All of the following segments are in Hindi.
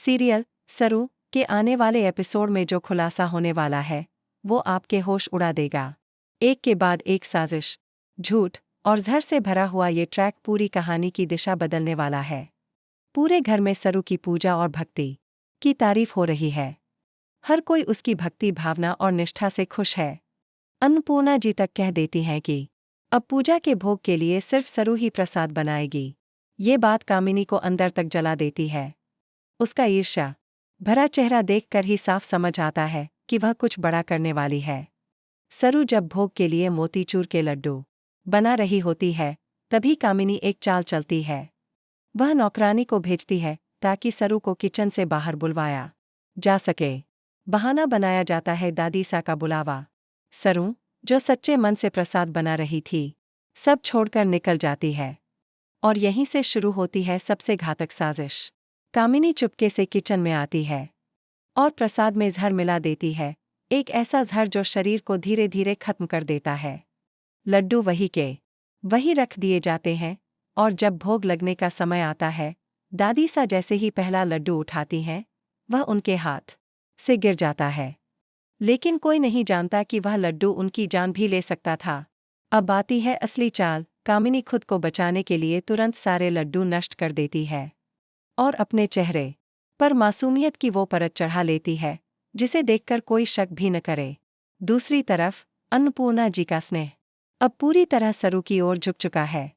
सीरियल सरू के आने वाले एपिसोड में जो खुलासा होने वाला है वो आपके होश उड़ा देगा। एक के बाद एक साजिश, झूठ और जहर से भरा हुआ ये ट्रैक पूरी कहानी की दिशा बदलने वाला है। पूरे घर में सरू की पूजा और भक्ति की तारीफ हो रही है। हर कोई उसकी भक्ति भावना और निष्ठा से खुश है। अन्नपूर्णा जी तक कह देती हैं कि अब पूजा के भोग के लिए सिर्फ सरू ही प्रसाद बनाएगी। ये बात कामिनी को अंदर तक जला देती है। उसका ईर्ष्या भरा चेहरा देखकर ही साफ समझ आता है कि वह कुछ बड़ा करने वाली है। सरू जब भोग के लिए मोतीचूर के लड्डू बना रही होती है तभी कामिनी एक चाल चलती है। वह नौकरानी को भेजती है ताकि सरू को किचन से बाहर बुलवाया जा सके। बहाना बनाया जाता है दादी सा का बुलावा। सरू जो सच्चे मन से प्रसाद बना रही थी सब छोड़कर निकल जाती है और यहीं से शुरू होती है सबसे घातक साजिश। कामिनी चुपके से किचन में आती है और प्रसाद में जहर मिला देती है, एक ऐसा जहर जो शरीर को धीरे धीरे खत्म कर देता है। लड्डू वही के वही रख दिए जाते हैं और जब भोग लगने का समय आता है दादी सा जैसे ही पहला लड्डू उठाती हैं वह उनके हाथ से गिर जाता है। लेकिन कोई नहीं जानता कि वह लड्डू उनकी जान भी ले सकता था। अब आती है असली चाल। कामिनी खुद को बचाने के लिए तुरंत सारे लड्डू नष्ट कर देती है और अपने चेहरे पर मासूमियत की वो परत चढ़ा लेती है जिसे देखकर कोई शक भी न करे। दूसरी तरफ अन्नपूर्णा जी का स्नेह अब पूरी तरह सरू की ओर झुक चुका है।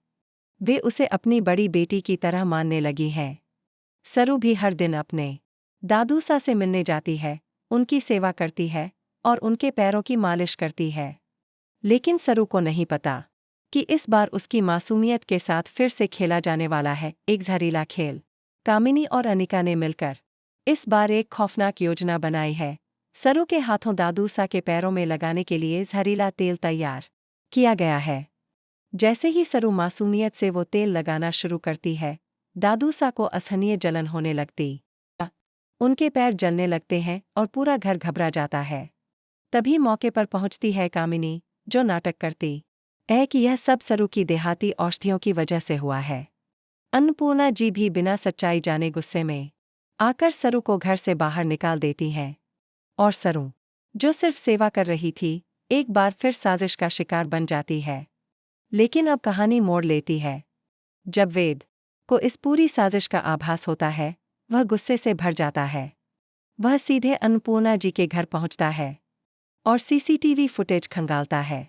वे उसे अपनी बड़ी बेटी की तरह मानने लगी हैं। सरू भी हर दिन अपने दादू सा से मिलने जाती है, उनकी सेवा करती है और उनके पैरों की मालिश करती है। लेकिन सरू को नहीं पता कि इस बार उसकी मासूमियत के साथ फिर से खेला जाने वाला है एक जहरीला खेल। कामिनी और अनिका ने मिलकर इस बार एक खौफनाक योजना बनाई है। सरू के हाथों दादू सा के पैरों में लगाने के लिए जहरीला तेल तैयार किया गया है। जैसे ही सरू मासूमियत से वो तेल लगाना शुरू करती है दादू सा को असहनीय जलन होने लगती। उनके पैर जलने लगते हैं और पूरा घर घबरा जाता है। तभी मौके पर पहुंचती है कामिनी जो नाटक करती है कि यह सब सरू की देहाती औषधियों की वजह से हुआ है। अन्नपूर्णा जी भी बिना सच्चाई जाने गुस्से में आकर सरू को घर से बाहर निकाल देती हैं और सरू जो सिर्फ सेवा कर रही थी एक बार फिर साजिश का शिकार बन जाती है। लेकिन अब कहानी मोड़ लेती है। जब वेद को इस पूरी साजिश का आभास होता है वह गुस्से से भर जाता है। वह सीधे अन्नपूर्णा जी के घर पहुंचता है और सीसीटीवी फुटेज खंगालता है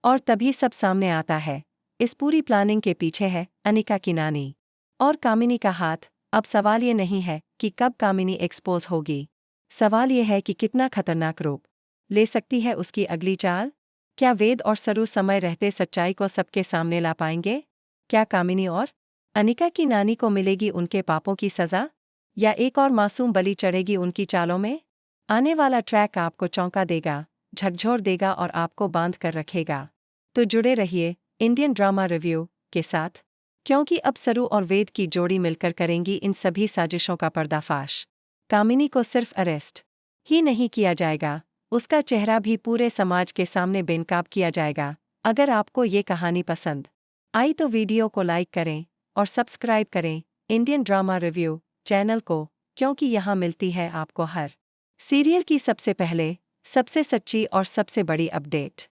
और तभी सब सामने आता है। इस पूरी प्लानिंग के पीछे है अनिका की नानी और कामिनी का हाथ। अब सवाल ये नहीं है कि कब कामिनी एक्सपोज होगी, सवाल ये है कि कितना खतरनाक रूप ले सकती है उसकी अगली चाल। क्या वेद और सरू समय रहते सच्चाई को सबके सामने ला पाएंगे? क्या कामिनी और अनिका की नानी को मिलेगी उनके पापों की सजा या एक और मासूम बलि चढ़ेगी उनकी चालों में? आने वाला ट्रैक आपको चौंका देगा, झकझोर देगा और आपको बांध कर रखेगा। तो जुड़े रहिए इंडियन ड्रामा रिव्यू के साथ, क्योंकि अब सरू और वेद की जोड़ी मिलकर करेंगी इन सभी साजिशों का पर्दाफाश। कामिनी को सिर्फ अरेस्ट ही नहीं किया जाएगा, उसका चेहरा भी पूरे समाज के सामने बेनकाब किया जाएगा। अगर आपको ये कहानी पसंद आई तो वीडियो को लाइक करें और सब्सक्राइब करें इंडियन ड्रामा रिव्यू चैनल को, क्योंकि यहाँ मिलती है आपको हर सीरियल की सबसे पहले, सबसे सच्ची और सबसे बड़ी अपडेट।